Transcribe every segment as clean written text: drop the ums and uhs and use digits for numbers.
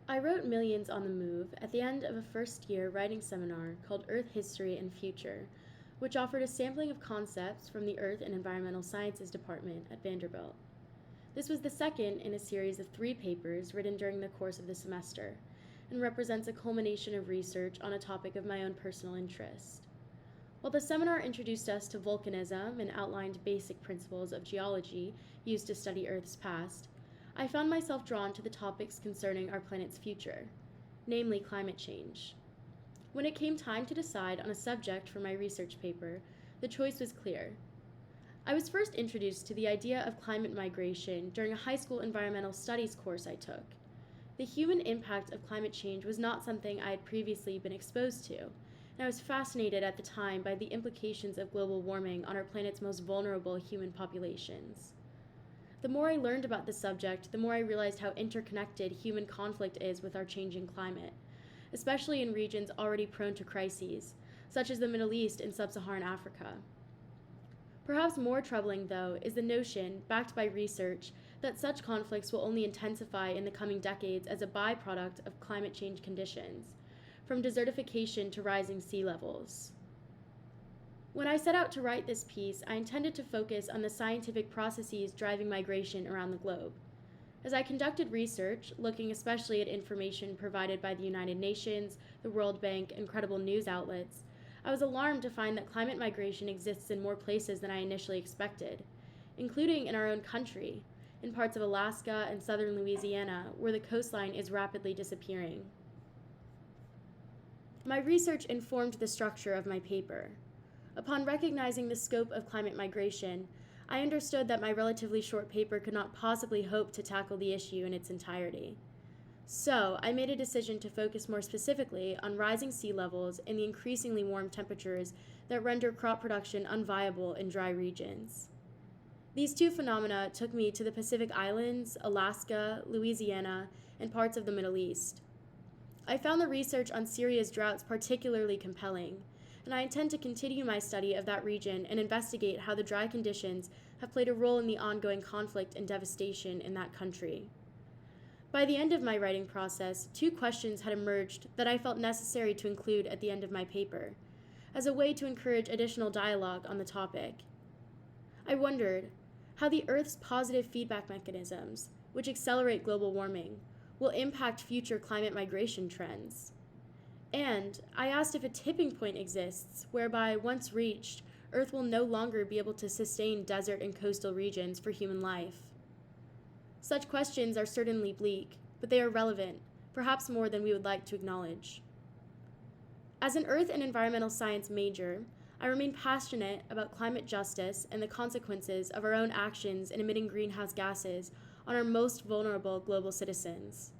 I wrote Millions on the Move at the end of a first-year writing seminar called Earth History and Future, which offered a sampling of concepts from the Earth and Environmental Sciences Department at Vanderbilt. This was the second in a series of 3 papers written during the course of the semester, and represents a culmination of research on a topic of my own personal interest. While the seminar introduced us to volcanism and outlined basic principles of geology used to study Earth's past, I found myself drawn to the topics concerning our planet's future, namely climate change. When it came time to decide on a subject for my research paper, the choice was clear. I was first introduced to the idea of climate migration during a high school environmental studies course I took. The human impact of climate change was not something I had previously been exposed to, and I was fascinated at the time by the implications of global warming on our planet's most vulnerable human populations. The more I learned about the subject, the more I realized how interconnected human conflict is with our changing climate, especially in regions already prone to crises, such as the Middle East and sub-Saharan Africa. Perhaps more troubling, though, is the notion, backed by research, that such conflicts will only intensify in the coming decades as a byproduct of climate change conditions, from desertification to rising sea levels. When I set out to write this piece, I intended to focus on the scientific processes driving migration around the globe. As I conducted research, looking especially at information provided by the United Nations, the World Bank, and credible news outlets, I was alarmed to find that climate migration exists in more places than I initially expected, including in our own country, in parts of Alaska and southern Louisiana, where the coastline is rapidly disappearing. My research informed the structure of my paper. Upon recognizing the scope of climate migration, I understood that my relatively short paper could not possibly hope to tackle the issue in its entirety. So, I made a decision to focus more specifically on rising sea levels and the increasingly warm temperatures that render crop production unviable in dry regions. These 2 phenomena took me to the Pacific Islands, Alaska, Louisiana, and parts of the Middle East. I found the research on Syria's droughts particularly compelling, and I intend to continue my study of that region and investigate how the dry conditions have played a role in the ongoing conflict and devastation in that country. By the end of my writing process, 2 questions had emerged that I felt necessary to include at the end of my paper, as a way to encourage additional dialogue on the topic. I wondered how the Earth's positive feedback mechanisms, which accelerate global warming, will impact future climate migration trends. And I asked if a tipping point exists whereby, once reached, Earth will no longer be able to sustain desert and coastal regions for human life. Such questions are certainly bleak, but they are relevant, perhaps more than we would like to acknowledge. As an earth and environmental science major, I remain passionate about climate justice and the consequences of our own actions in emitting greenhouse gases on our most vulnerable global citizens.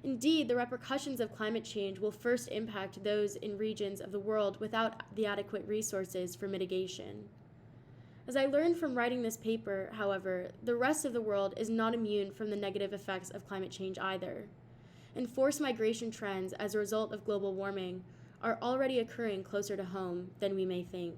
Indeed, the repercussions of climate change will first impact those in regions of the world without the adequate resources for mitigation. As I learned from writing this paper, however, the rest of the world is not immune from the negative effects of climate change either, and forced migration trends as a result of global warming are already occurring closer to home than we may think.